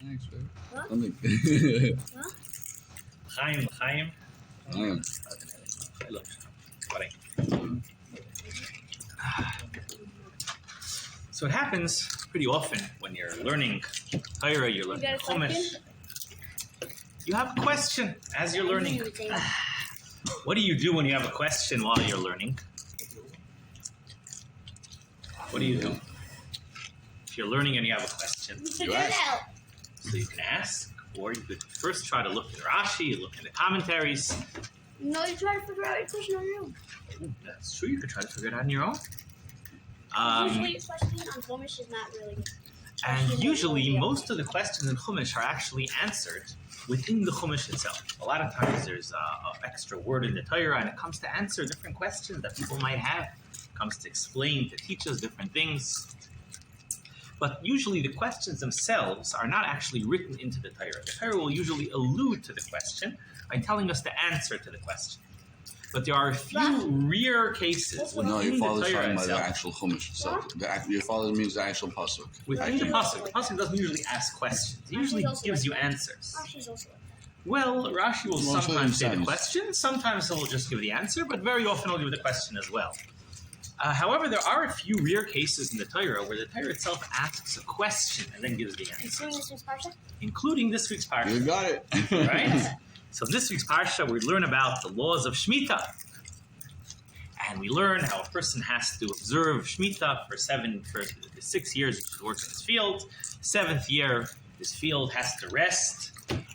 Thanks, babe. What? Nothing. What? Chaim. Chaim. So it happens pretty often when you're learning Torah, you're learning got a Chumash. question? You have a question as you're learning. What do you do when you have a question while you're learning? What do you do? If you're learning and you have a question, Figure it out. so you can ask, or you could first try to look in Rashi, you look in the commentaries. No, you try to figure out your question on your own. Ooh, that's true, you could try to figure it out on your own. Usually, especially on Chumash, is not really good. And usually, most of the questions in Chumash are actually answered within the Chumash itself. A lot of times there's an extra word in the Torah, and it comes to answer different questions that people might have. It comes to explain, to teach us different things. But usually the questions themselves are not actually written into the Torah. The Torah will usually allude to the question by telling us the answer to the question. But there are a few rare cases No, within your father's the Torah talking about the itself. actual Chumash itself. Your father means the actual pasuk. Within the pasuk doesn't usually ask questions. He usually gives you answers. Rashi's also like that. Well, Rashi will Well, sometimes say the sometimes. question, sometimes he'll just give the answer, but very often he'll give the question as well. However, there are a few rare cases in the Torah where the Torah itself asks a question and then gives the answer, Including this week's Parsha? including this week's Parsha. You got it. Right? So in this week's Parsha, we learn about the laws of Shemitah. And we learn how a person has to observe Shemitah for 6 years, which he works in his field. 7th year, his field has to rest.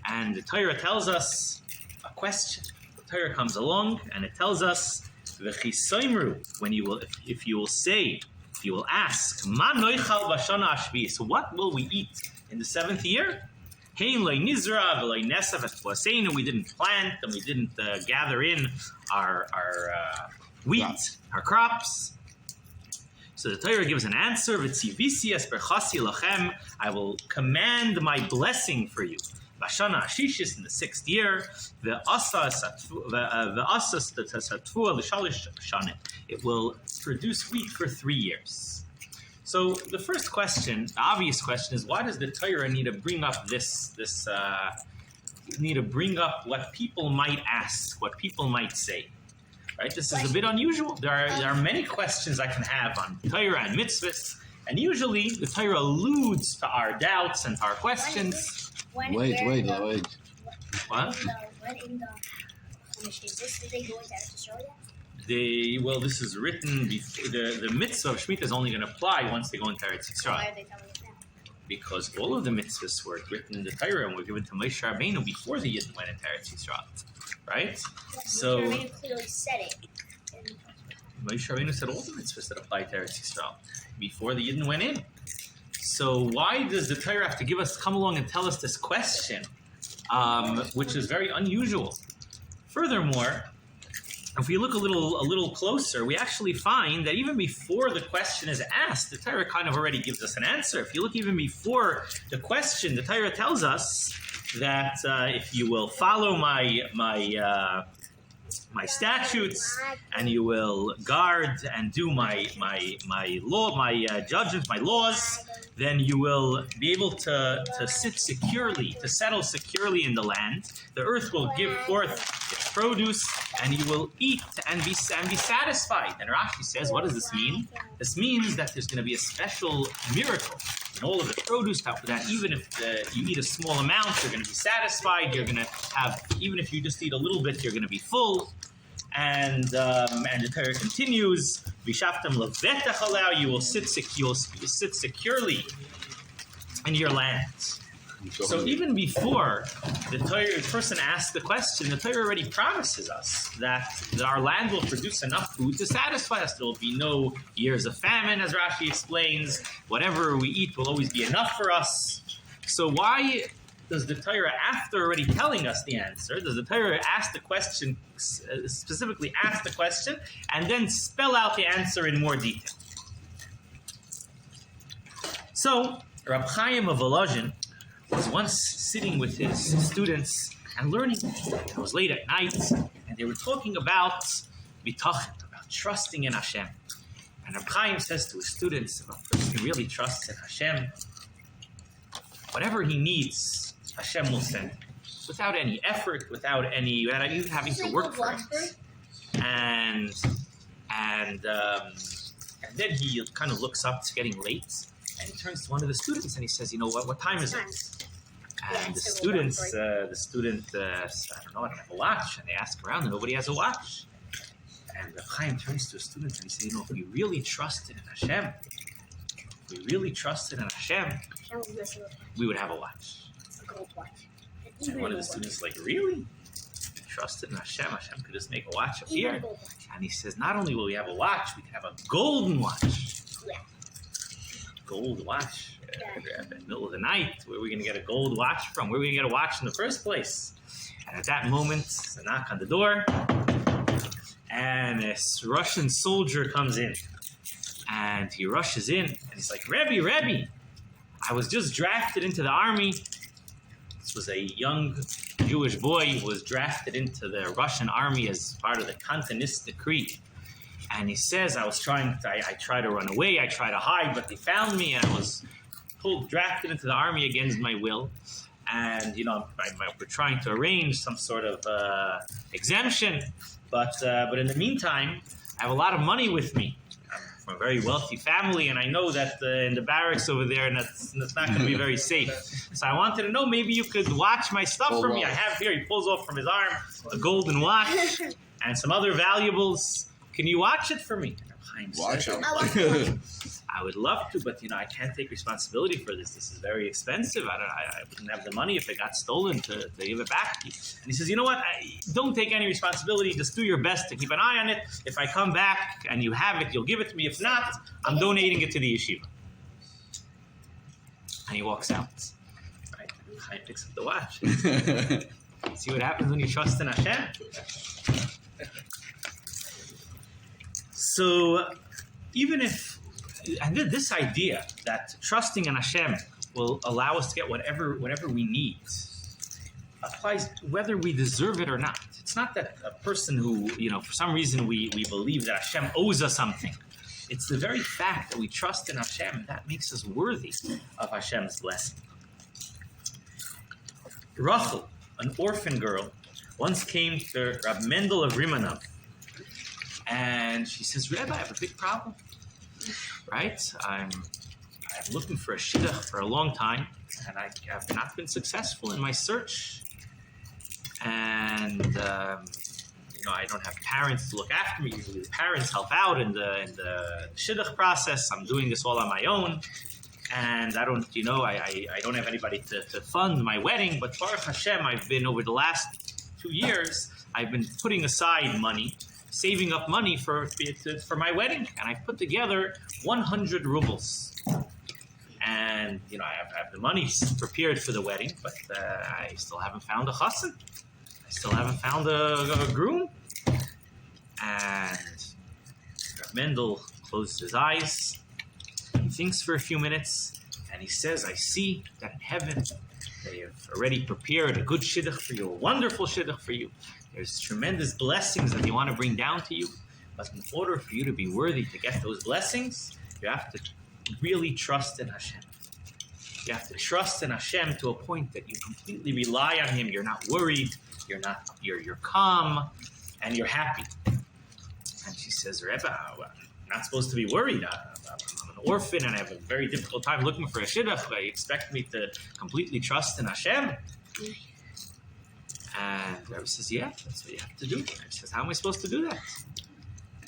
And the Torah tells us a question. The Torah comes along and it tells us, when you will, if you will ask, Ma noichal b'shana hashvi'is, so what will we eat in the 7th year? Hein lo nizra v'lo nesav et tvoseinu, we didn't plant and we didn't gather in our wheat, our crops. So the Torah gives an answer, V'tzivisi es berchasi lachem, I will command my blessing for you. Bashana Ashishis in the 6th year, it will produce wheat for 3 years. So the first question, the obvious question, is why does the Torah need to bring up need to bring up what people might ask, what people might say? Right? This is a bit unusual. There are many questions I can have on Torah and mitzvahs, and usually the Torah alludes to our doubts and our questions. Wait. When What? in the Chumash is this? Did they go into Eretz Yisrael yet? This is written before the mitzvah of Shemitah is only going to apply once they go into Eretz Why Yisrael, are they telling us now? because all of the mitzvahs were written in the Torah and were given to Moshe Rabbeinu before the Yidden went into Eretz Yisrael, right? So Moshe Rabbeinu clearly said it. Moshe Rabbeinu said all the mitzvahs that apply to Eretz Yisrael before the Yidden went in. So why does the Torah have to come along and tell us this question, which is very unusual? Furthermore, if we look a little closer, we actually find that even before the question is asked, the Torah kind of already gives us an answer. If you look even before the question, the Torah tells us that if you will follow my statutes and you will guard and do my law, my judgments, my laws, then you will be able to sit securely, to settle securely in the land. The earth will give forth its produce, and you will eat and be satisfied. And Rashi says, what does this mean? This means that there's going to be a special miracle in all of the produce that even if you eat a small amount, you're going to be satisfied. You're going to have, even if you just eat a little bit, you're going to be full. And the Torah continues, "V'shaftem levetach halau," you will sit securely in your land. So even before the person asks the question, the Torah already promises us that our land will produce enough food to satisfy us. There will be no years of famine, as Rashi explains. Whatever we eat will always be enough for us. So why does the Torah, after already telling us the answer, does the Torah ask the question, specifically ask the question, and then spell out the answer in more detail? So, Rab Chaim of Volozhin was once sitting with his students and learning. It was late at night, and they were talking about bitachon, about trusting in Hashem. And Rab Chaim says to his students, if a person really trusts in Hashem, whatever he needs, Hashem will send him. Without any effort, without even having to work for it. And then he kind of looks up, it's getting late, and he turns to one of the students and he says, you know what time is it? And the student says, I don't know, I don't have a watch. And they ask around and nobody has a watch. And Chaim turns to a student and he says, if we really trusted in Hashem, we would have a watch. A gold watch. And one of the students is like, really? We trusted in Hashem, Hashem could just make a watch appear. And he says, not only will we have a watch, we can have a golden watch. Yeah. Gold watch. In the middle of the night, where are we going to get a gold watch from? Where are we going to get a watch in the first place? And at that moment, a knock on the door, and this Russian soldier comes in. And he rushes in, and he's like, Rebbe, I was just drafted into the army. This was a young Jewish boy who was drafted into the Russian army as part of the Kantonist decree. And he says, I tried to run away, I tried to hide, but they found me, and I was drafted into the army against my will. And, we're trying to arrange some sort of exemption. But in the meantime, I have a lot of money with me. I'm from a very wealthy family, and I know that in the barracks over there, and that's not going to be very safe. So I wanted to know, maybe you could watch my stuff for me. I have here, he pulls off from his arm, a golden watch and some other valuables. Can you watch it for me? Watch it. I would love to, but I can't take responsibility for this. This is very expensive. I wouldn't have the money if it got stolen to give it back to you. And he says, you know what? Don't take any responsibility. Just do your best to keep an eye on it. If I come back and you have it, you'll give it to me. If not, I'm donating it to the yeshiva. And he walks out. Right? Chaim picks up the watch. See what happens when you trust in Hashem? So, even if, and this idea that trusting in Hashem will allow us to get whatever we need applies whether we deserve it or not. It's not that a person who, for some reason we believe that Hashem owes us something. It's the very fact that we trust in Hashem that makes us worthy of Hashem's blessing. Rachel, an orphan girl, once came to Rab Mendel of Rimanov, and she says, Rebbe, I have a big problem, right? I'm looking for a shidduch for a long time, and I have not been successful in my search. And, I don't have parents to look after me. Usually the parents help out in the shidduch process. I'm doing this all on my own. And I don't, I don't have anybody to fund my wedding. But Baruch Hashem, I've been, over the last 2 years, I've been putting aside money, saving up money for my wedding, and I've put together 100 rubles. And I have the money prepared for the wedding, but I still haven't found a chassan. I still haven't found a groom. And Mendel closes his eyes. He thinks for a few minutes, and he says, I see that in heaven they have already prepared a good shidduch for you, a wonderful shidduch for you. There's tremendous blessings that they want to bring down to you. But in order for you to be worthy to get those blessings, you have to really trust in Hashem. You have to trust in Hashem to a point that you completely rely on Him. You're not worried. You're calm, and you're happy. And she says, Rebbe, I'm not supposed to be worried. I'm an orphan, and I have a very difficult time looking for a shidduch. You expect me to completely trust in Hashem? And the Rebbe says, yeah, that's what you have to do. And she says, how am I supposed to do that?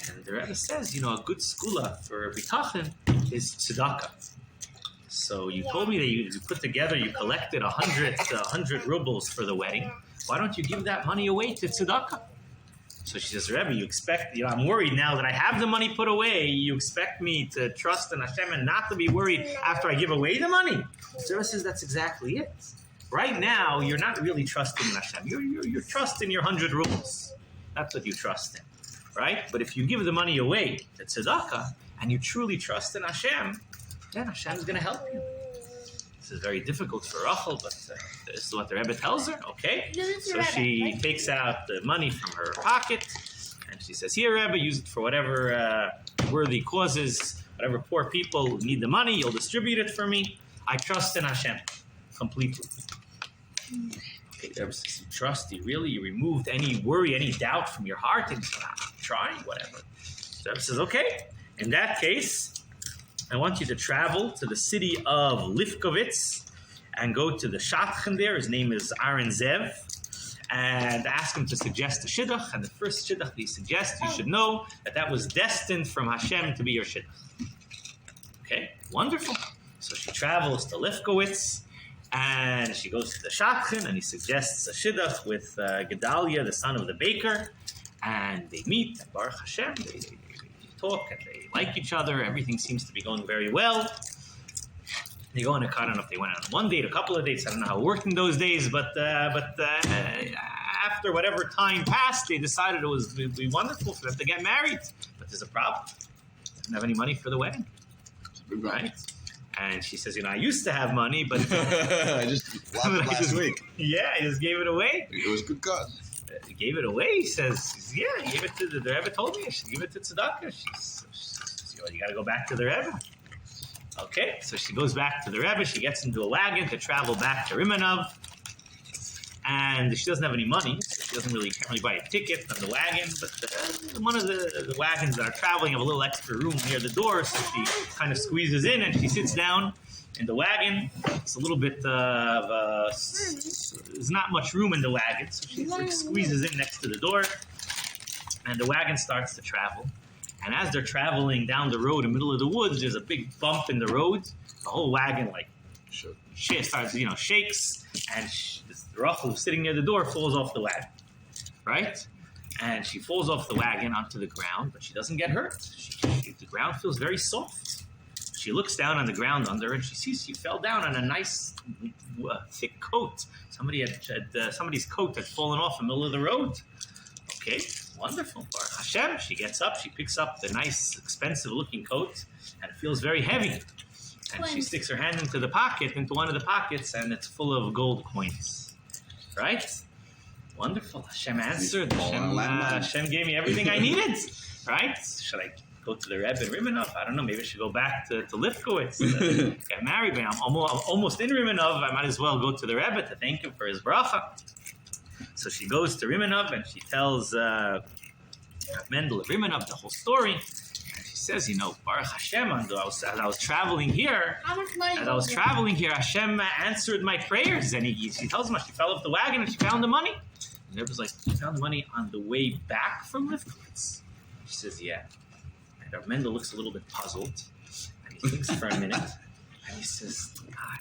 And the Rebbe says, a good skula for bitachon is tzedakah. So you told me that you put together, you collected 100 rubles for the wedding. Why don't you give that money away to tzedakah? So she says, Rebbe, you expect, I'm worried now that I have the money put away. You expect me to trust in Hashem and not to be worried after I give away the money? So Rebbe says, that's exactly it. Right now, you're not really trusting in Hashem. You're trusting your 100 rubles. That's what you trust in, right? But if you give the money away to tzedakah and you truly trust in Hashem, then Hashem is going to help you. This is very difficult for Rachel, but this is what the Rebbe tells her. Okay, so she takes out the money from her pocket, and she says, here, Rebbe, use it for whatever worthy causes, whatever poor people need the money, you'll distribute it for me. I trust in Hashem. completely. Okay, the Rebbe says, you trust, you really, you removed any worry, any doubt from your heart, and you said, I'm trying, whatever. So the Rebbe says, okay, in that case, I want you to travel to the city of Lifkovitz and go to the Shadchan there. His name is Aaron Zev. And ask him to suggest a shidduch. And the first shidduch that he suggests, you should know that was destined from Hashem to be your shidduch. Okay, wonderful. So she travels to Lifkovitz and she goes to the Shadchan and he suggests a shidduch with Gedalia, the son of the baker. And they meet, and Baruch Hashem, they talk and they like each other. Everything seems to be going very well. They go on I don't know if they went on one date, a couple of dates. I don't know how it worked in those days, but after whatever time passed, they decided it would be wonderful for them to get married. But there's a problem. They didn't have any money for the wedding. Right? And she says, I used to have money, but I just lost it last week. Yeah, I just gave it away. It was good cut. He gave it away. He says, yeah, he gave it to the Rebbe told me I should give it to tzedakah. She says, you got to go back to the Rebbe. Okay, so she goes back to the Rebbe. She gets into a wagon to travel back to Rimanov. And she doesn't have any money, so she can't really buy a ticket on the wagon. But one of the wagons that are traveling have a little extra room near the door, so she kind of squeezes in and she sits down in the wagon. It's a little bit there's not much room in the wagon, so she squeezes in next to the door. And the wagon starts to travel. And as they're traveling down the road in the middle of the woods, there's a big bump in the road. The whole wagon starts, shakes, and the Rachel who's sitting near the door falls off the wagon, right? And she falls off the wagon onto the ground, but she doesn't get hurt. The ground feels very soft. She looks down on the ground under her, and she sees she fell down on a nice, thick coat. Somebody's coat had fallen off in the middle of the road. Okay, wonderful. Baruch Hashem, she gets up, she picks up the nice, expensive-looking coat, and it feels very heavy. And she sticks her hand into one of the pockets, and it's full of gold coins. Right? Wonderful. Hashem answered. Hashem gave me everything I needed. Right? Should I go to the Rebbe in Rimanov? I don't know. Maybe I should go back to Lifkovitz, get married. But I'm almost in Rimanov. I might as well go to the Rebbe to thank him for his bracha. So she goes to Rimanov and she tells Mendel of Rimanov the whole story. And she says, Baruch Hashem, as I was traveling here, Hashem answered my prayers. And she tells him she fell off the wagon and she found the money. And the Rebbe's like, you found the money on the way back from Lifkovitz? She says, yeah. And Mendel looks a little bit puzzled. And he thinks for a minute. And he says,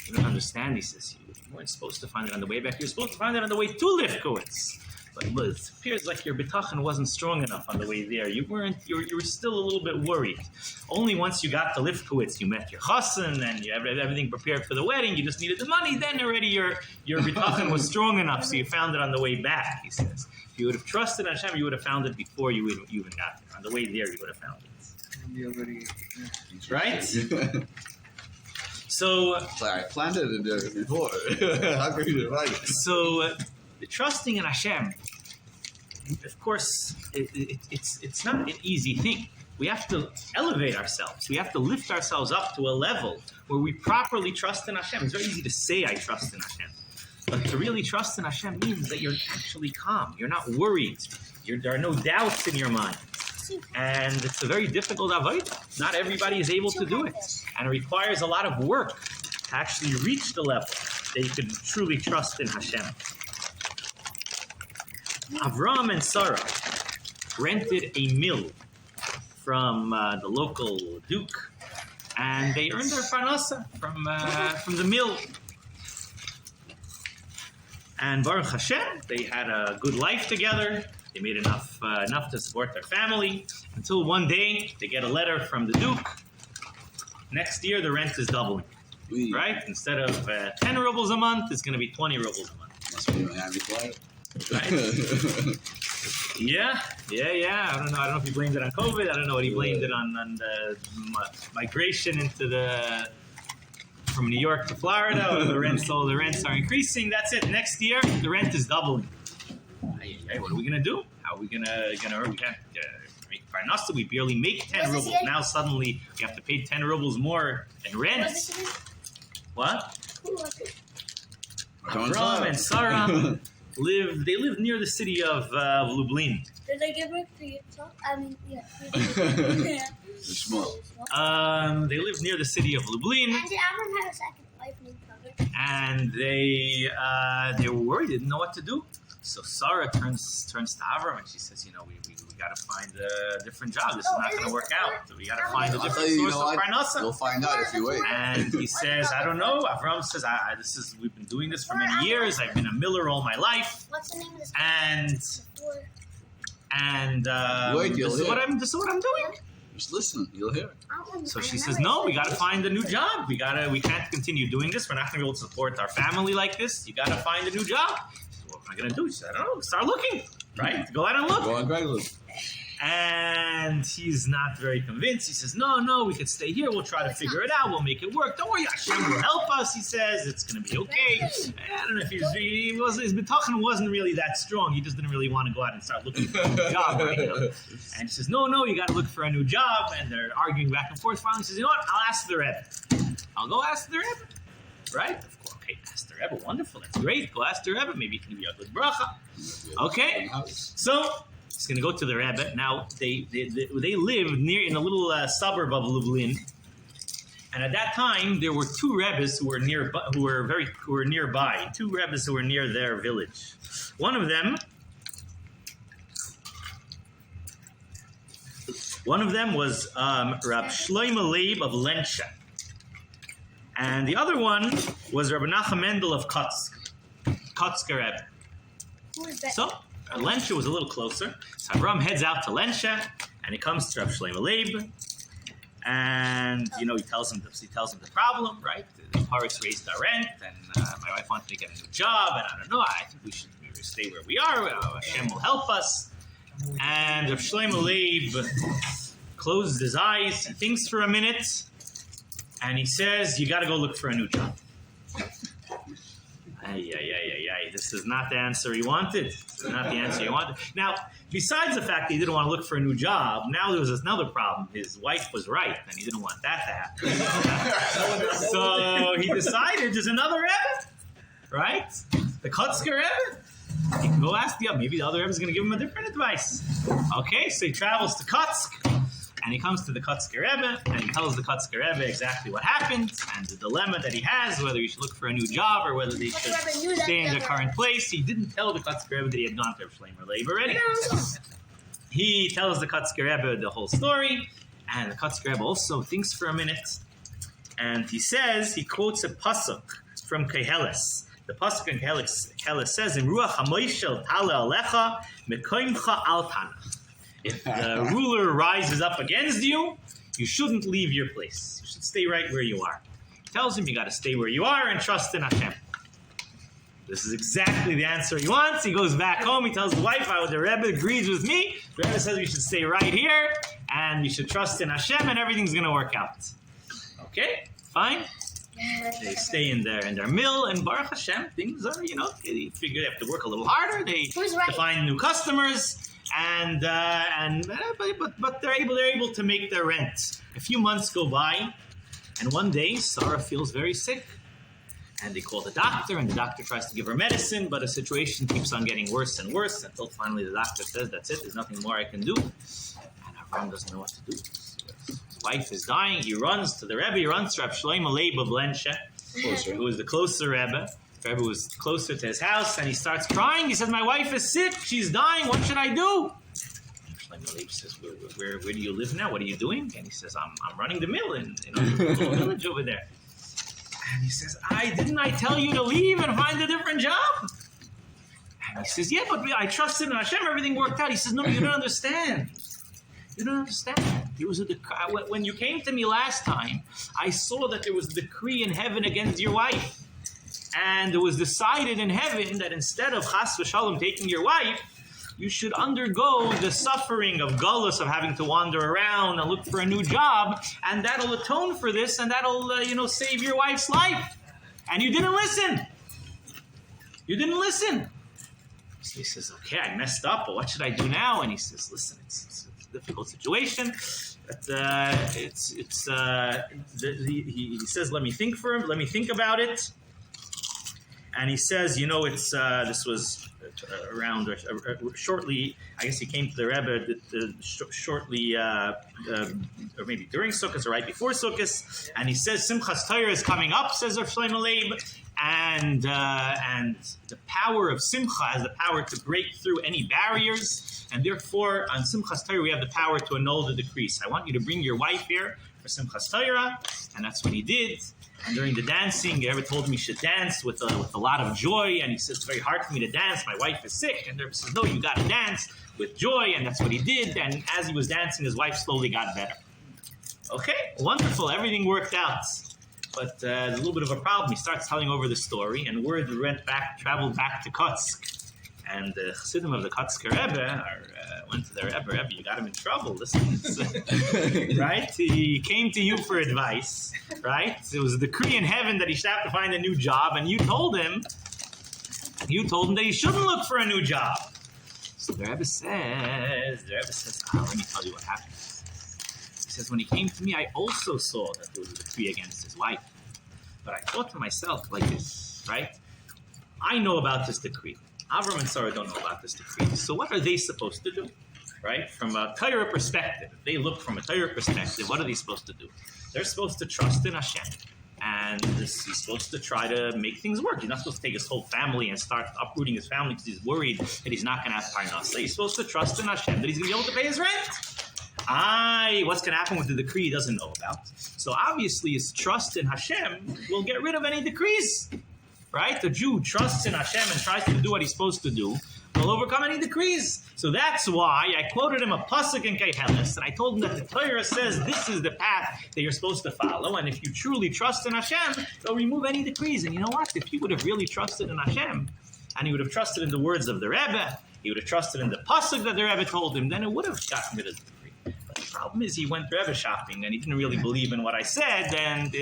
you don't understand. He says, you weren't supposed to find it on the way back. You're supposed to find it on the way to Lifkovitz. But it appears like your bitachon wasn't strong enough on the way there. You were still a little bit worried. Only once you got to Lifkovitz, you met your chassan and you had everything prepared for the wedding. You just needed the money. Then already your bitachon was strong enough, so you found it on the way back, he says. If you would have trusted Hashem, you would have found it before you even got there. On the way there, you would have found it. Right? So I planned it before. How could you right? So trusting in Hashem, of course, it's not an easy thing. We have to elevate ourselves. We have to lift ourselves up to a level where we properly trust in Hashem. It's very easy to say I trust in Hashem. But to really trust in Hashem means that you're actually calm. You're not worried. There are no doubts in your mind. And it's a very difficult avodah. Not everybody is able to do it. And it requires a lot of work to actually reach the level that you can truly trust in Hashem. Avram and Sarah rented a mill from the local duke, and they earned their parnasa from the mill. And Baruch Hashem, they had a good life together. They made enough to support their family until one day they get a letter from the Duke. Next year the rent is doubling, right? Instead of 10 rubles a month, it's going to be 20 rubles a month. Must be Miami flight. Right? Yeah. I don't know if he blamed it on COVID. I don't know what he blamed it on the migration from New York to Florida. The rents are increasing. That's it. Next year the rent is doubling. Hey, what are we going to do? How are we going to we can't make parnasa. We barely make 10 rubles. Now suddenly we have to pay 10 rubles more in rent. What? Who was it? Avram and Sarah lived near the city of Lublin. Did they give her the I mean, yeah. It's small. They lived near the city of Lublin. And did Avram have a second wife named Mother? And they were worried, didn't know what to do. So Sarah turns to Avram and she says, we got to find a different job. This is not going to work out. We got to find a different source of parnassa. You'll find out if you wait. And he says, I don't know. Avram says, we've been doing this for many years. I've been a miller all my life. What's the name of this? And Wait, this is what I'm doing. Just listen, you'll hear it. So she says, no, we got to find a new job. We can't continue doing this. We're not going to be able to support our family like this. You got to find a new job. What am I going to do? She said, I don't know. Start looking, right? Go out and look. Go on, Craigslist. And he's not very convinced. He says, no, we could stay here. We'll try to figure it out. We'll make it work. Don't worry, Hashem will help us, he says. It's going to be okay. I don't know if his bitachon wasn't really that strong. He just didn't really want to go out and start looking for a new job right now. And he says, no, you got to look for a new job. And they're arguing back and forth. Finally, he says, you know what? I'll ask the Rebbe. I'll go ask the Rebbe. Right? Of course. Okay, ask the Rebbe. Wonderful. That's great. Go ask the Rebbe. Maybe he can give you a good bracha. Okay. So he's going to go to the Rebbe. Now, they lived in a little suburb of Lublin. And at that time, there were two Rebbes who were nearby. Two Rebbes who were near their village. One of them was Rab Shlomo Leib of Lensha. And the other one was Rabbi Nachum Mendel of Kotzker Rebbe. Who is that? So, Lensha was a little closer. So Avram heads out to Lensha, and he comes to Rabbi Shlomo Leib, and he tells him the problem, right? The Paris raised our rent, and my wife wanted to get a new job, and I don't know. I think we should stay where we are. Hashem will help us. And Rabbi Shlomo Leib closes his eyes, he thinks for a minute, and he says, "You got to go look for a new job." This is not the answer he wanted. This is not the answer he wanted. Now, besides the fact that he didn't want to look for a new job, now there was another problem. His wife was right, and he didn't want that to happen. So he decided there's another Rebbe, right? The Kotzker Rebbe. He can go ask the other. Maybe the other Rebbe is going to give him a different advice. Okay, so he travels to Kotzk. And he comes to the Kotzker Rebbe, and he tells the Kotzker Rebbe exactly what happened, and the dilemma that he has, whether he should look for a new job or whether they should stay in their current place. He didn't tell the Kotzker Rebbe that he had gone to Shlomo Leib already. He tells the Kotzker Rebbe the whole story, and the Kotzker Rebbe also thinks for a minute, and he quotes a pasuk from Keheles. The pasuk in Keheles says, "In Ruach HaMoishel Tale Alecha Mekoimcha Al Tanach." If the ruler rises up against you, you shouldn't leave your place. You should stay right where you are. He tells him you got to stay where you are and trust in Hashem. This is exactly the answer he wants. He goes back home. He tells the wife, the Rebbe agrees with me. The Rebbe says we should stay right here and we should trust in Hashem and everything's going to work out. Okay, fine. They stay in their mill, and Baruch Hashem, things are, they figure they have to work a little harder. They find new customers. But they're able to make their rent. A few months go by, and one day Sarah feels very sick, and they call the doctor, and the doctor tries to give her medicine, but the situation keeps on getting worse and worse until finally the doctor says, "That's it. There's nothing more I can do." And Avram doesn't know what to do. His wife is dying. He runs to the Rebbe. He runs to Reb Shlomo Leib of Lensha, who is the closer Rebbe. The Rebbe was closer to his house, and he starts crying. He says, "My wife is sick. She's dying. What should I do?" Shlomo Leib says, where do you live now? What are you doing? And he says, I'm running the mill in a little village over there. And he says, didn't I tell you to leave and find a different job? And he says, yeah, but I trusted in Hashem. Everything worked out. He says, no, you don't understand. You don't understand. There was when you came to me last time, I saw that there was a decree in heaven against your wife. And it was decided in heaven that instead of chas v'shalom taking your wife, you should undergo the suffering of gullus, of having to wander around and look for a new job, and that'll atone for this, and that'll, save your wife's life. And you didn't listen. You didn't listen. So he says, okay, I messed up, but what should I do now? And he says, listen, it's a difficult situation. But, he says, let me think about it. and he says, it's this was around shortly. I guess he came to the Rebbe shortly, or maybe during Sukkot or right before Sukkot, and he says Simchas Torah is coming up, says Rav Shlomo Leib, and the power of Simcha has the power to break through any barriers, and therefore on Simchas Torah we have the power to annul the decrease. I want you to bring your wife here for Simchas Torah, and that's what he did. And during the dancing, the Rebbe told him he should dance with a lot of joy. And he says, it's very hard for me to dance. My wife is sick. And the Rebbe says, no, you got to dance with joy. And that's what he did. And as he was dancing, his wife slowly got better. Okay, wonderful. Everything worked out. But there's a little bit of a problem. He starts telling over the story. And word traveled back to Kotsk. And the Chassidim of the Kotsker Rebbe went to their Rebbe. Rebbe, you got him in trouble. Listen, right? He came to you for advice, right? It was a decree in heaven that he should have to find a new job, and you told him that he shouldn't look for a new job. So the Rebbe says, let me tell you what happened. He says, when he came to me, I also saw that there was a decree against his wife. But I thought to myself like this, right? I know about this decree. Avram and Sarah don't know about this decree. So what are they supposed to do? Right? From a Torah perspective, if they look from a Torah perspective, what are they supposed to do? They're supposed to trust in Hashem. And he's supposed to try to make things work. He's not supposed to take his whole family and start uprooting his family because he's worried that he's not going to have parnasa. He's supposed to trust in Hashem that he's going to be able to pay his rent. What's going to happen with the decree he doesn't know about. So obviously his trust in Hashem will get rid of any decrees. Right? The Jew trusts in Hashem and tries to do what he's supposed to do, will overcome any decrees. So that's why I quoted him a pasuk in Kehelis, and I told him that the Torah says this is the path that you're supposed to follow, and if you truly trust in Hashem, it'll remove any decrees. And you know what? If he would have really trusted in Hashem, and he would have trusted in the words of the Rebbe, he would have trusted in the pasuk that the Rebbe told him, then it would have gotten rid of the decree. But the problem is he went Rebbe shopping, and he didn't really believe in what I said, and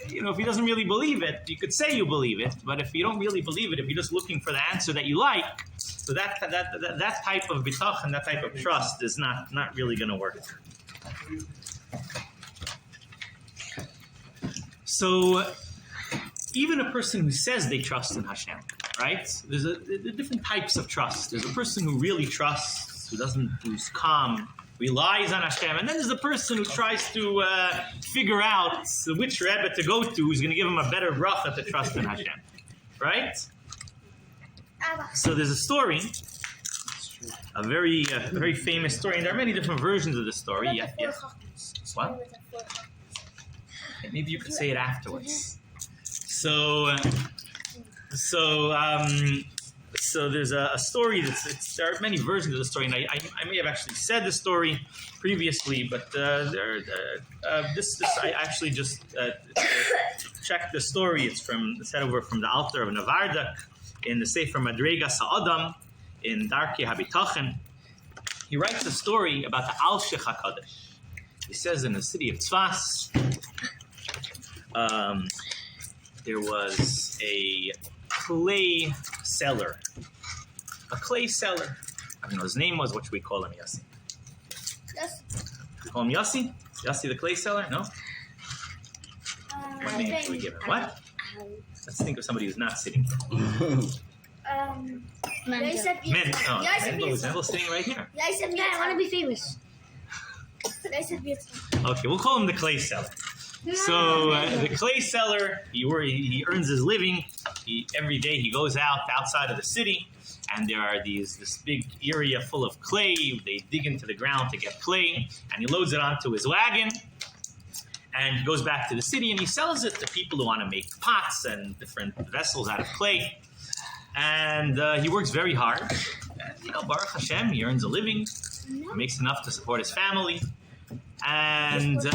if he doesn't really believe it, you could say you believe it, but if you don't really believe it, if you're just looking for the answer that you like, so that type of bitach and that type of trust is not really going to work. So even a person who says they trust in Hashem, right? There's different types of trust. There's a person who really trusts, who's calm, relies on Hashem, and then there's the person who tries to figure out which Rebbe to go to who's going to give him a better bracha to trust in Hashem, right? So there's a story, a very famous story, and there are many different versions of the story. Yes. What? Okay, maybe you could say it afterwards. So there's a story there are many versions of the story, and I may have actually said the story previously, but I actually just checked the story. It's set over from the Alter of Navardak in the Sefer Madrega Sa'adam in Darkei HaBitachon. He writes a story about the Alshich HaKadosh. He says in the city of Tzfas, there was a clay seller. I don't know his name was. What should we call him? Yossi? Yes. We call him Yossi? Yossi the clay seller? No? What name should we give him? What? Let's think of somebody who's not sitting here. Mendel is sitting right here. I want to be famous. Okay, we'll call him the clay seller. So the clay seller, he earns his living. Every day he goes outside of the city, and there are this big area full of clay. They dig into the ground to get clay, and he loads it onto his wagon, and he goes back to the city, and he sells it to people who want to make pots and different vessels out of clay. And he works very hard. And, Baruch Hashem, he earns a living, he makes enough to support his family, and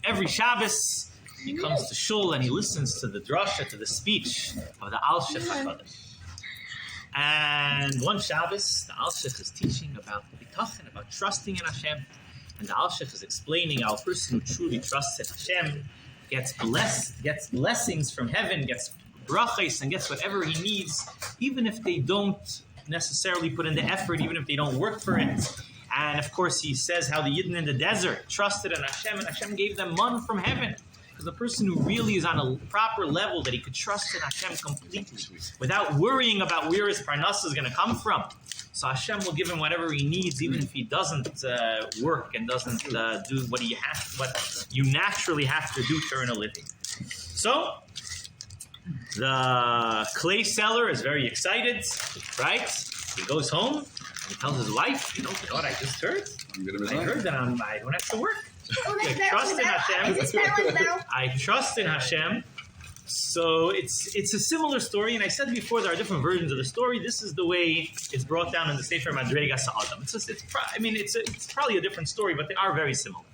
every Shabbos, he comes to shul and he listens to the drasha, to the speech of the Alshich HaKadosh. And one Shabbos, the Alshich is teaching about bitachon, about trusting in Hashem. And the Alshich is explaining how a person who truly trusts in Hashem gets blessings from heaven, gets brachos, and gets whatever he needs, even if they don't necessarily put in the effort, even if they don't work for it. And of course, he says how the Yidden in the desert trusted in Hashem, and Hashem gave them manna from heaven. Because the person who really is on a proper level that he could trust in Hashem completely without worrying about where his parnasa is going to come from. So Hashem will give him whatever he needs, even if he doesn't work and doesn't do what you naturally have to do to earn a living. So the clay seller is very excited, right? He goes home and he tells his wife, you know what I just heard? I heard that I don't have to work. I trust in Hashem. I trust in Hashem. So it's a similar story, and I said before there are different versions of the story. This is the way it's brought down in the Sefer Madrega Sa'adam. It's probably a different story, but they are very similar.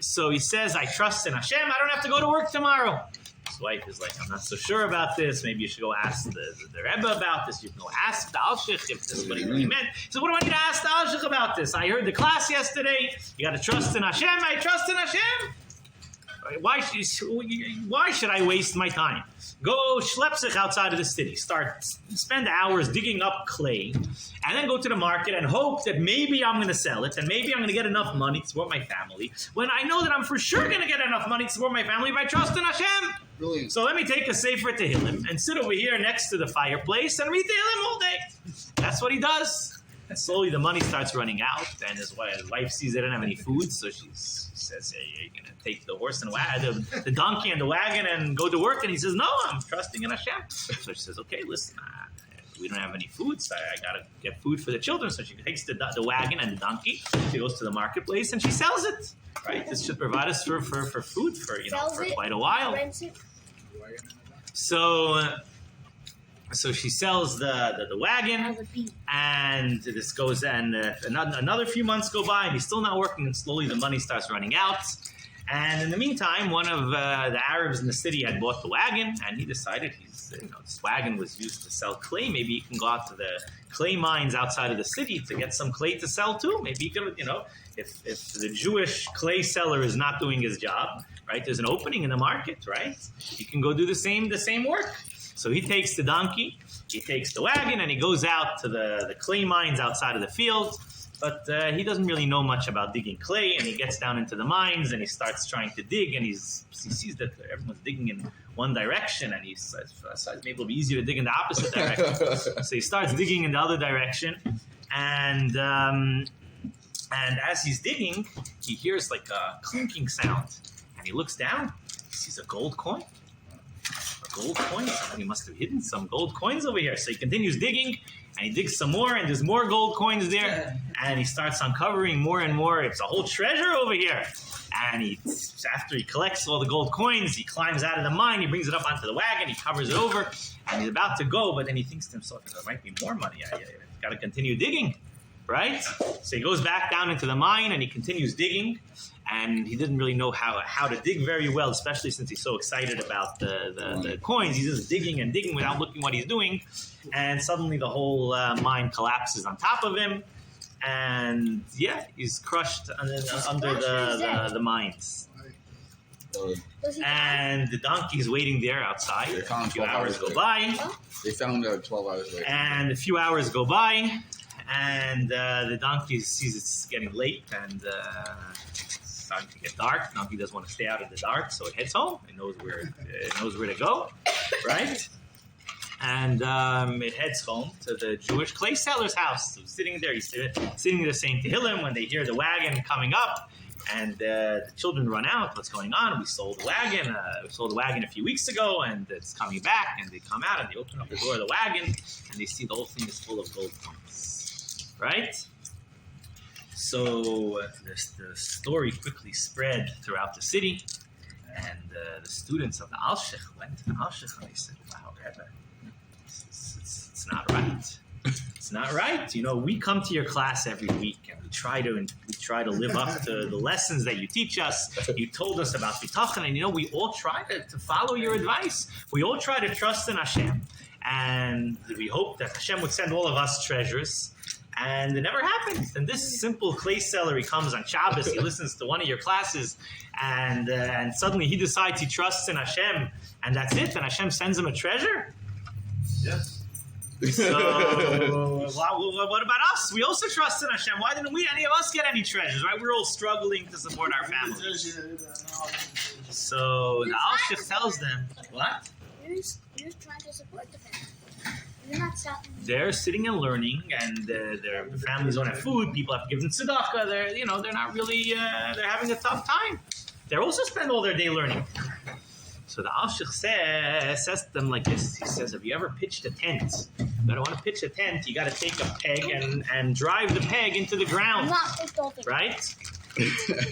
So he says, I trust in Hashem. I don't have to go to work tomorrow. His wife is like, I'm not so sure about this. Maybe you should go ask the Rebbe about this. You can go ask the Alshich if this is what he really meant. So what do I need to ask the Alshich about this? I heard the class yesterday. You got to trust in Hashem. I trust in Hashem. Why should I waste my time? Go schlep sich outside of the city. Spend hours digging up clay, and then go to the market and hope that maybe I'm going to sell it, and maybe I'm going to get enough money to support my family, when I know that I'm for sure going to get enough money to support my family if I trust in Hashem. Brilliant. So let me take a sefer Tehillim and sit over here next to the fireplace and read Tehillim all day. That's what he does. And slowly the money starts running out, and his wife sees they don't have any food, so she says, hey, you're going to take the horse and the donkey and the wagon and go to work. And he says, no, I'm trusting in Hashem. So she says, okay, listen, we don't have any food, so I got to get food for the children. So she takes the wagon and the donkey, she goes to the marketplace, and she sells it. Right? This should provide us for food for quite a while. So she sells the wagon, and this goes, and another few months go by, and he's still not working, and slowly the money starts running out. And in the meantime, one of the Arabs in the city had bought the wagon, and he decided this wagon was used to sell clay. Maybe he can go out to the clay mines outside of the city to get some clay to sell too. Maybe he could, if the Jewish clay seller is not doing his job, right? There's an opening in the market, right? He can go do the same work. So he takes the donkey, he takes the wagon, and he goes out to the clay mines outside of the field. But he doesn't really know much about digging clay, and he gets down into the mines, and he starts trying to dig, and he sees that everyone's digging in one direction, and he says, maybe it'll be easier to dig in the opposite direction. So he starts digging in the other direction, and as he's digging, he hears like a clinking sound, and he looks down, he sees a gold coin. Gold coins. Somebody must have hidden some gold coins over here. So he continues digging, and he digs some more, and there's more gold coins there, and he starts uncovering more and more. It's a whole treasure over here. And after he collects all the gold coins, he climbs out of the mine, he brings it up onto the wagon, he covers it over, and he's about to go, but then he thinks to himself, there might be more money. I got to continue digging, right? So he goes back down into the mine, and he continues digging. And he didn't really know how to dig very well, especially since he's so excited about the coins. He's just digging and digging without looking what he's doing. And suddenly the whole mine collapses on top of him. And yeah, he's crushed under the mines. And the donkey's waiting there outside. A few hours go by. They found 12 hours later. And a few hours go by. And the donkey sees it's getting late, and starting to get dark. Donkey doesn't want to stay out in the dark, so it heads home. It knows where to go, right? And it heads home to the Jewish clay seller's house. So sitting there, he's sitting there saying Tehillim when they hear the wagon coming up, and the children run out. What's going on? We sold the wagon. We sold the wagon a few weeks ago, and it's coming back. And they come out and they open up the door of the wagon, and they see the whole thing is full of gold coins, right? So the story quickly spread throughout the city, and the students of the Alshich went to the Alshich and they said, wow, Rebbe, it's not right. It's not right. We come to your class every week, and we try to live up to the lessons that you teach us. You told us about bitachon, and we all try to follow your advice. We all try to trust in Hashem, and we hope that Hashem would send all of us treasures. And it never happens. And this simple clay seller, he comes on Shabbos, he listens to one of your classes, and suddenly he decides he trusts in Hashem, and that's it. And Hashem sends him a treasure. Yes. So, what about us? We also trust in Hashem. Why didn't any of us get any treasures? Right? We're all struggling to support our families. So the Alshich tells them, what? You're trying to support the family. You're not stopping. They're sitting and learning, and their families don't have food. People have to give them tzedakah. They're not really. They're having a tough time. They're also spend all their day learning. So the Alshich says to them like this. He says, "Have you ever pitched a tent? You gotta want to pitch a tent. You got to take a peg and drive the peg into the ground, right?"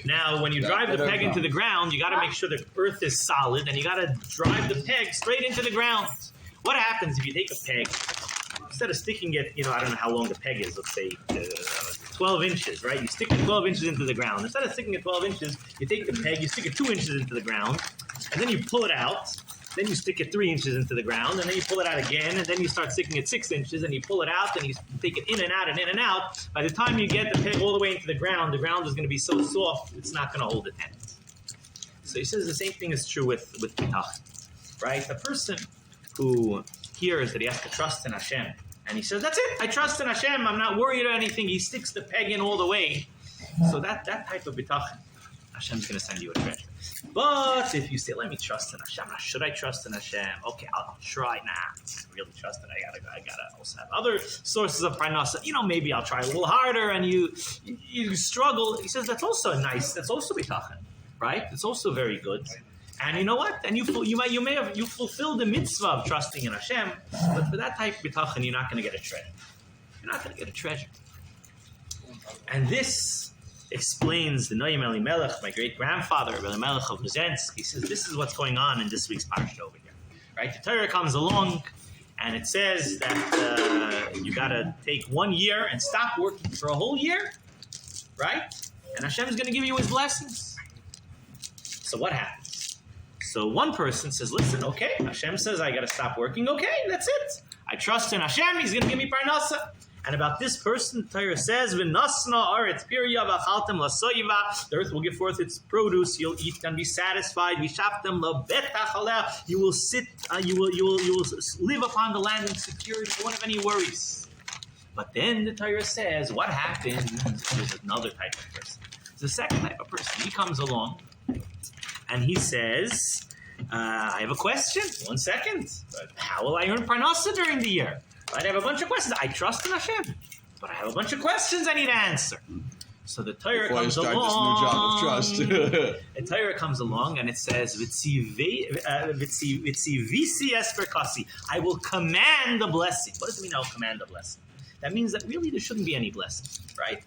Now, when you drive the peg into the ground, you got to make sure the earth is solid, and you got to drive the peg straight into the ground. What happens if you take a peg, instead of sticking it, I don't know how long the peg is, let's say 12 inches, right? You stick it 12 inches into the ground. Instead of sticking it 12 inches, you take the peg, you stick it 2 inches into the ground, and then you pull it out. Then you stick it 3 inches into the ground, and then you pull it out again, and then you start sticking it 6 inches, and you pull it out, and you take it in and out and in and out. By the time you get the peg all the way into the ground is going to be so soft, it's not going to hold the tent. So he says the same thing is true with bitachon, right? The person who hears that he has to trust in Hashem, and he says, that's it, I trust in Hashem, I'm not worried about anything, he sticks the peg in all the way. So that type of bitachon, Hashem's going to send you a treasure. But if you say, let me trust in Hashem, should I trust in Hashem? Okay, I'll try. Really trust it. I gotta also have other sources of parnasa. Maybe I'll try a little harder, and you struggle. He says that's also nice. That's also bitachon, right? It's also very good. And you know what? And you fulfill the mitzvah of trusting in Hashem. But for that type of bitachon, you're not going to get a treasure. You're not going to get a treasure. And this explains the Noam Elimelech, my great-grandfather, Elimelech of Brzezinsk. He says, this is what's going on in this week's parsha over here. Right? The Torah comes along, and it says that you got to take 1 year and stop working for a whole year, right? And Hashem is going to give you his blessings. So what happens? So one person says, listen, okay, Hashem says I got to stop working. Okay, that's it. I trust in Hashem. He's going to give me parnasa. And about this person, the Torah says, "V'nasna aretz pirya v'achaltem lasoyiva." The earth will give forth its produce. You'll eat and be satisfied. V'shaftem lebetach aleh. You will sit. You will live upon the land in security. You won't have any worries. But then the Torah says, what happens? There's another type of person. There's a second type of person. He comes along, and he says, "I have a question. 1 second. How will I earn parnasa during the year? I have a bunch of questions. I trust in Hashem, but I have a bunch of questions I need to answer." So the Torah comes along. This new job of trust. The Torah comes along and it says, "Vitzi visi esperkasi." I will command the blessing. What does it mean? I will command the blessing. That means that really there shouldn't be any blessing, right?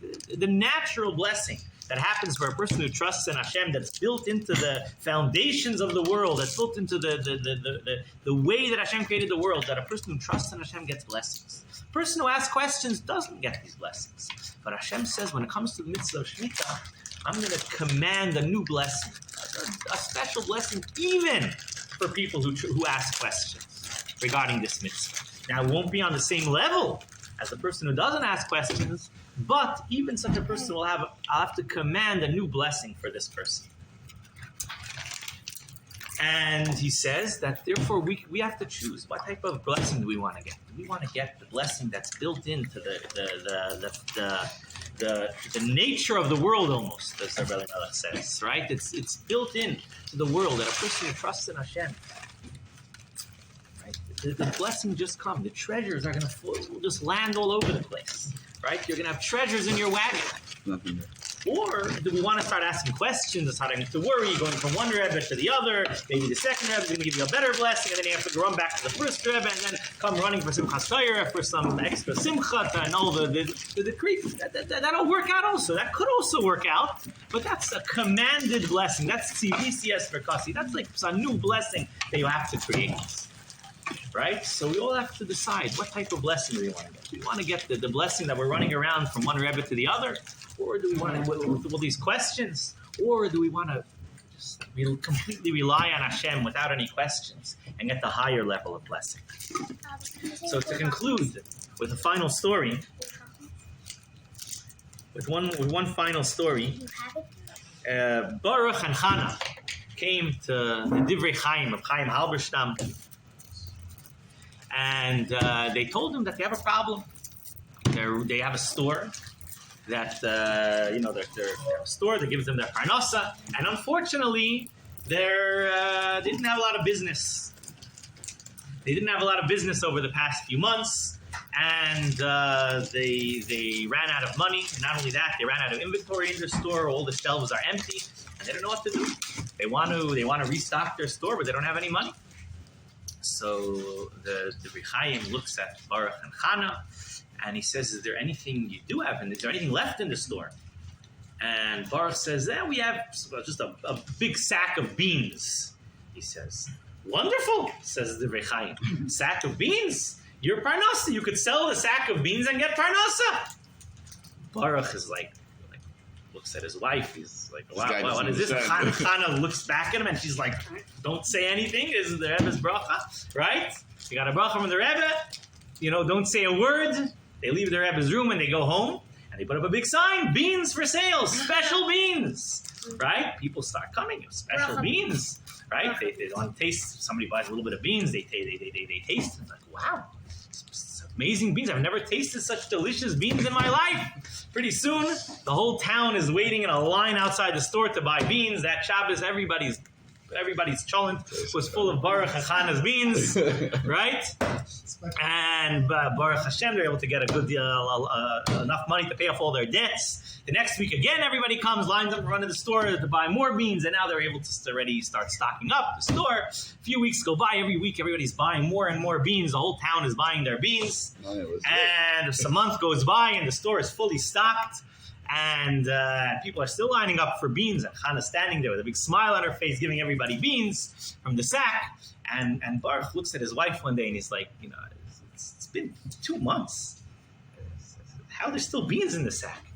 The natural blessing that happens for a person who trusts in Hashem, that's built into the foundations of the world, that's built into the way that Hashem created the world, that a person who trusts in Hashem gets blessings. A person who asks questions doesn't get these blessings. But Hashem says when it comes to the mitzvah of Shemitah, I'm going to command a new blessing, a special blessing even for people who ask questions regarding this mitzvah. Now, it won't be on the same level as the person who doesn't ask questions, but even such a person I'll have to command a new blessing for this person. And he says that therefore we have to choose what type of blessing do we want to get. Do we want to get the blessing that's built into the nature of the world almost, as the Rebbe Melech says, right? It's built into the world that a person who trusts in Hashem, right? The blessing just comes. The treasures are going to just land all over the place. Right? You're going to have treasures in your wagon. Nothing. Or do we want to start asking questions, starting to worry, going from one Rebbe to the other? Maybe the second Rebbe is going to give you a better blessing, and then you have to run back to the first Rebbe, and then come running for Simchas Torah, for some extra simcha, and all the creep. That'll work out also. That could also work out, but that's a commanded blessing. That's tzivisi for kasi. That's like a new blessing that you have to create. Right? So we all have to decide what type of blessing do we want to get. Do we want to get the blessing that we're running around from one Rebbe to the other? Or do we want to, with all these questions? Or do we want to just completely rely on Hashem without any questions and get the higher level of blessing? So to conclude with a final story, with one final story, Baruch and Chana came to the Divrei Chaim of Chaim Halberstam, and they told him that they have a problem. They have a store that, they have a store that gives them their parnasa, and unfortunately, they didn't have a lot of business. They didn't have a lot of business over the past few months, and they ran out of money. And not only that, they ran out of inventory in their store. All the shelves are empty, and they don't know what to do. They want to restock their store, but they don't have any money. So the Rechaim looks at Baruch and Chana, and he says, "Is there anything you do have? And is there anything left in the store?" And Baruch says, "We have just a big sack of beans." He says, "Wonderful," says the Rechaim. "Sack of beans? You're Parnasa. You could sell the sack of beans and get Parnasa." Baruch is like looks at his wife. He's like, "Wow, what is this?" Chana looks back at him, and she's like, "Don't say anything. This is the Rebbe's bracha, right? You got a bracha from the Rebbe. Don't say a word." They leave the Rebbe's room and they go home. They put up a big sign, beans for sale, special beans, right? People start coming, special beans, right? They want to taste. Somebody buys a little bit of beans, they taste it. It's like, wow, it's amazing beans. I've never tasted such delicious beans in my life. Pretty soon, the whole town is waiting in a line outside the store to buy beans. That Shabbos, everybody's cholent was full of Baruch and Chana's beans, right? And Baruch Hashem, they're able to get a good enough money to pay off all their debts. The next week again, everybody comes, lines up in front of the store to buy more beans, and now they're able to already start stocking up the store. A few weeks go by, every week everybody's buying more and more beans. The whole town is buying their beans. And a month goes by, and the store is fully stocked. And people are still lining up for beans, and Chana's standing there with a big smile on her face, giving everybody beans from the sack. And Baruch looks at his wife one day, and he's like, it's been 2 months. How are there still beans in the sack?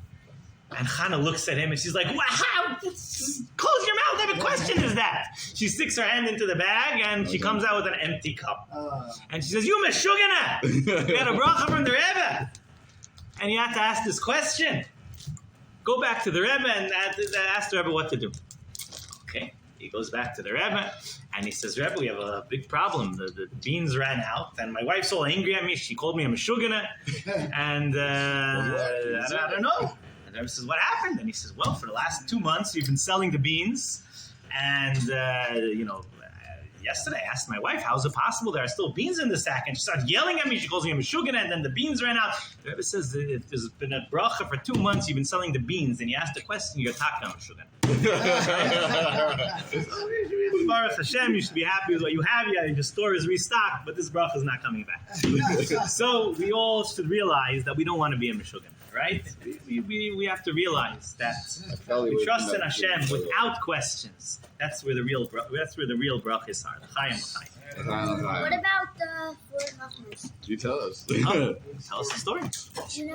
And Chana looks at him, and she's like, wow, close your mouth, what type of question is that? She sticks her hand into the bag, and she comes out with an empty cup. And she says, you meshugana! You got a bracha from the Rebbe. And you have to ask this question. Go back to the Rebbe and ask the Rebbe what to do. Okay, he goes back to the Rebbe and he says, Rebbe, we have a big problem. The beans ran out, and my wife's all angry at me. She called me a meshugana, and I don't know. And the Rebbe says, what happened? And he says, well, for the last 2 months, we've been selling the beans, and yesterday I asked my wife, how is it possible there are still beans in the sack? And she started yelling at me. She calls me a meshugana, and then the beans ran out. The Rebbe says, there's been a bracha for 2 months. You've been selling the beans, and you asked the question, you're taka meshugana. Baruch Hashem, you should be happy with what you have. Your store is restocked, but this bracha is not coming back. So we all should realize that we don't want to be a meshugana, right? We have to realize that we trust in Hashem without questions. That's where the real brachas are. What about the 4 Chachmas? You tell us. Tell us the story.